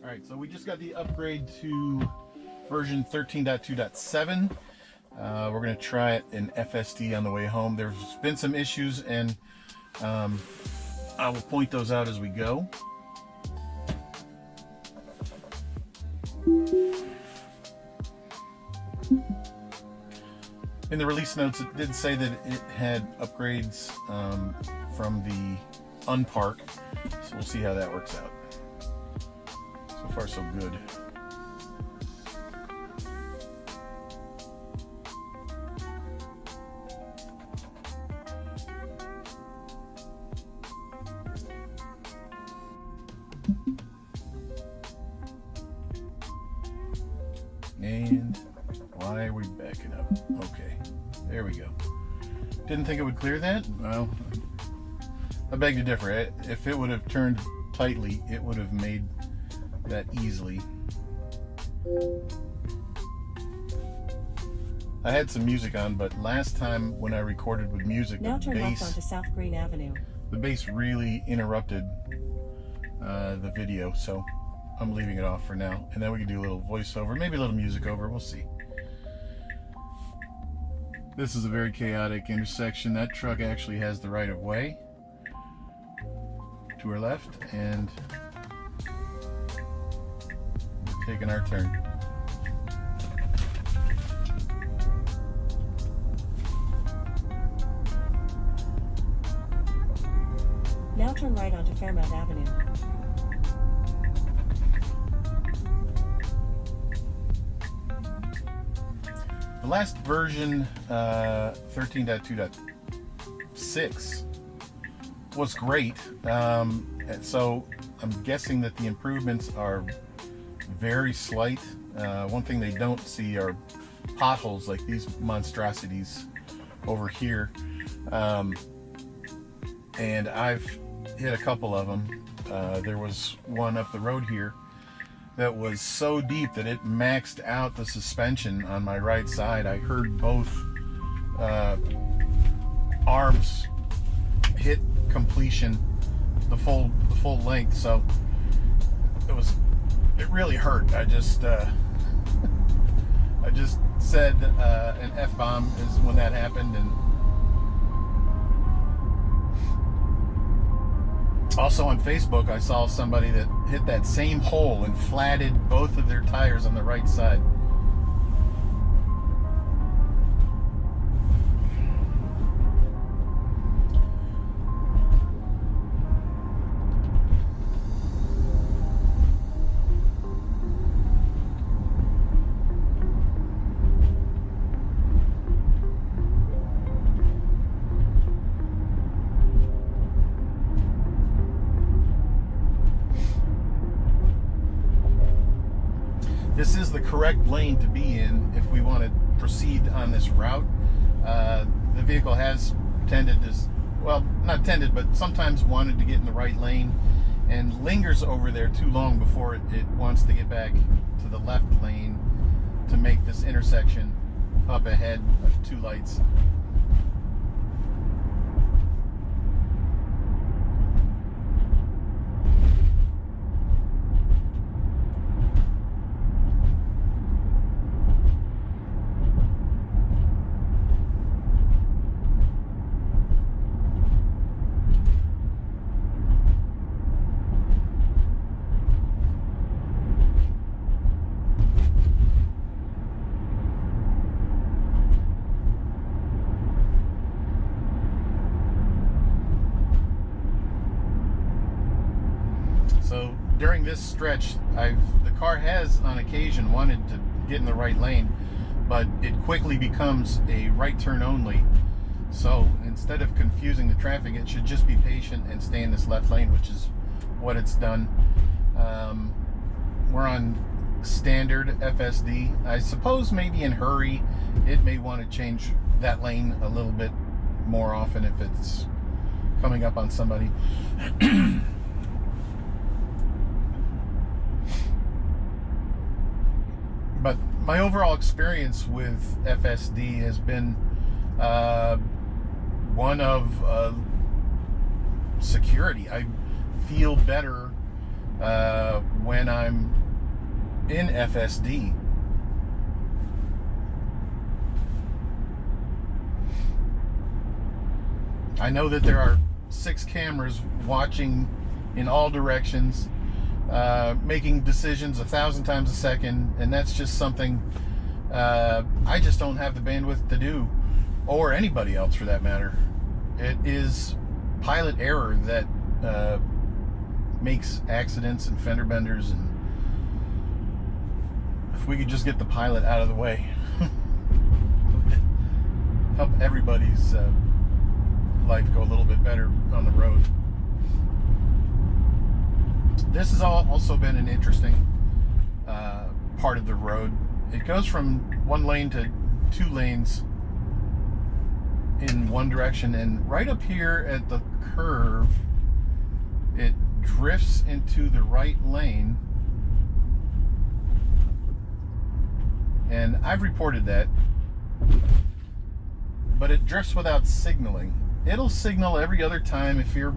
All right, so we just got the upgrade to version 13.2.7. We're going to try it in FSD on the way home. There's been some issues, and I will point those out as we go. In the release notes, it did say that it had upgrades from the Unpark, so we'll see how that works out. So far, so good. And why are we backing up? Okay, there we go. Didn't think it would clear that? Well, I beg to differ. If it would have turned tightly, it would have made that easily. I had some music on, but last time when I recorded with music, now turn left onto South Green Avenue. The bass really interrupted the video, so I'm leaving it off for now. And then we can do a little voiceover, maybe a little music over, we'll see. This is a very chaotic intersection. That truck actually has the right of way to our left, and we're taking our turn. Now turn right onto Fairmount Avenue. The last version, 13.2.6, was great. So I'm guessing that the improvements are very slight. One thing they don't see are potholes like these monstrosities over here. And I've hit a couple of them. There was one up the road here that was so deep that it maxed out the suspension on my right side. I heard both arms hit completion, the full length. So it really hurt. I just said an F-bomb is when that happened. And also on Facebook, I saw somebody that hit that same hole and flatted both of their tires on the right side. This is the correct lane to be in if we want to proceed on this route. The vehicle has tended to, well, not tended, but sometimes wanted to get in the right lane and lingers over there too long before it wants to get back to the left lane to make this intersection up ahead of two lights. So during this stretch, the car has on occasion wanted to get in the right lane, but it quickly becomes a right turn only. So instead of confusing the traffic, it should just be patient and stay in this left lane, which is what it's done. We're on standard FSD. I suppose maybe in hurry, it may want to change that lane a little bit more often if it's coming up on somebody. But my overall experience with FSD has been one of security. I feel better when I'm in FSD. I know that there are 6 cameras watching in all directions, making decisions 1,000 times a second, and that's just something I just don't have the bandwidth to do, or anybody else for that matter. It is pilot error that makes accidents and fender benders, and if we could just get the pilot out of the way, help everybody's life go a little bit better on the road. This has also been an interesting part of the road. It goes from 1 lane to 2 lanes in one direction, and right up here at the curve it drifts into the right lane, and I've reported that, but it drifts without signaling. It'll signal every other time if you're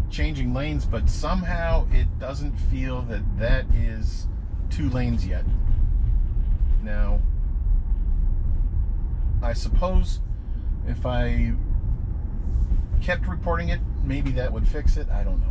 changing lanes, but somehow it doesn't feel that that is 2 lanes yet. Now, I suppose if I kept reporting it, maybe that would fix it. I don't know.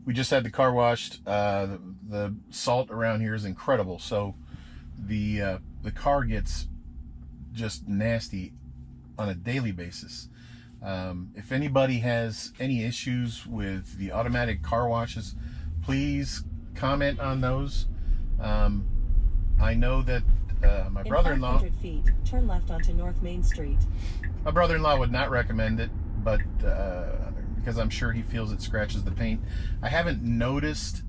We just had the car washed. The salt around here is incredible, so the car gets just nasty on a daily basis. If anybody has any issues with the automatic car washes, please comment on those. I know that my brother-in-law... In 500 feet, turn left onto North Main Street. My brother-in-law would not recommend it, but because I'm sure he feels it scratches the paint. I haven't noticed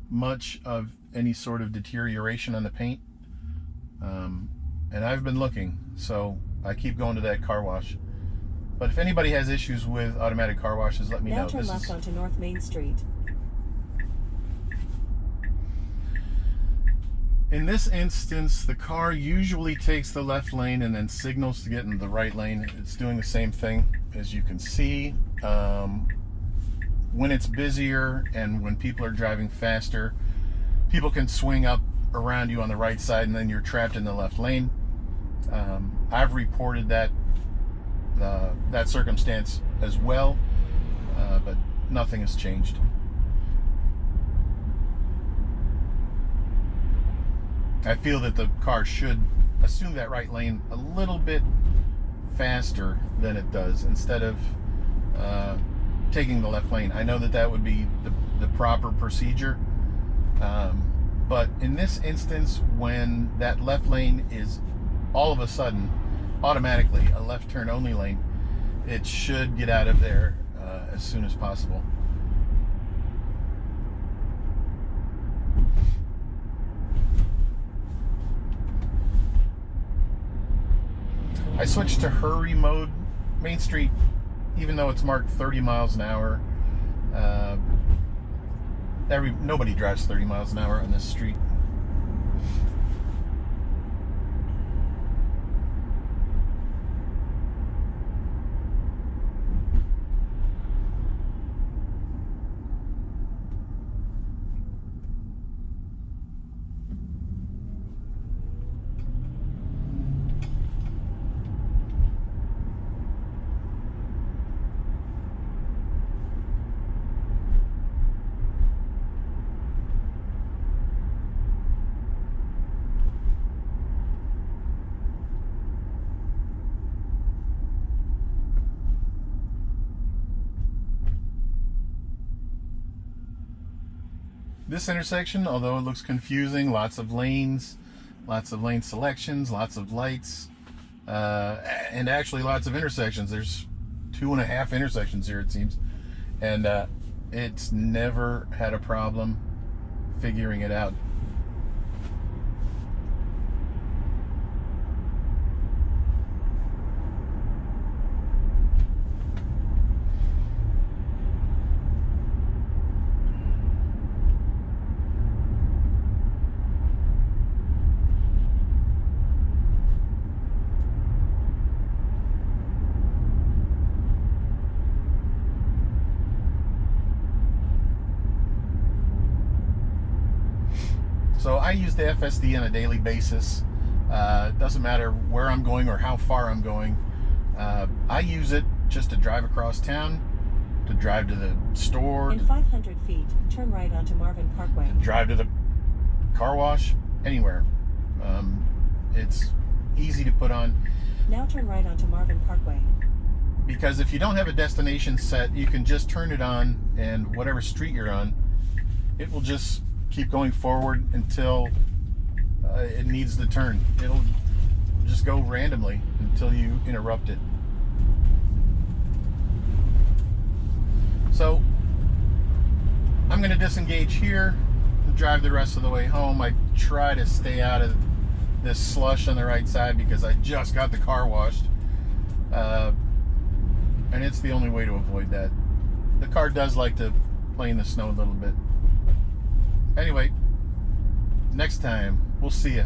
much of any sort of deterioration on the paint, and I've been looking, so I keep going to that car wash. But if anybody has issues with automatic car washes, let me know. Now turn left onto North Main Street. In this instance, the car usually takes the left lane and then signals to get into the right lane. It's doing the same thing, as you can see. When it's busier and when people are driving faster, people can swing up around you on the right side, and then you're trapped in the left lane. I've reported that circumstance as well, but nothing has changed. I feel that the car should assume that right lane a little bit faster than it does, instead of taking the left lane. I know that that would be the proper procedure, but in this instance, when that left lane is all of a sudden automatically a left turn only lane, it should get out of there as soon as possible. I switched to hurry mode. Main Street, even though it's marked 30 miles an hour, nobody drives 30 miles an hour on this street. This intersection, although it looks confusing, lots of lanes, lots of lane selections, lots of lights, and actually lots of intersections. There's 2.5 intersections here, it seems, and it's never had a problem figuring it out. I use the FSD on a daily basis. It doesn't matter where I'm going or how far I'm going. I use it just to drive across town, to drive to the store, In 500 feet, turn right onto Marvin Parkway. drive to the car wash, anywhere. It's easy to put on, Now turn right onto Marvin Parkway. because if you don't have a destination set, you can just turn it on, and whatever street you're on, it will just keep going forward until it needs the turn. It'll just go randomly until you interrupt it. So I'm going to disengage here and drive the rest of the way home. I try to stay out of this slush on the right side because I just got the car washed, and it's the only way to avoid that. The car does like to play in the snow a little bit. Anyway, next time, we'll see ya.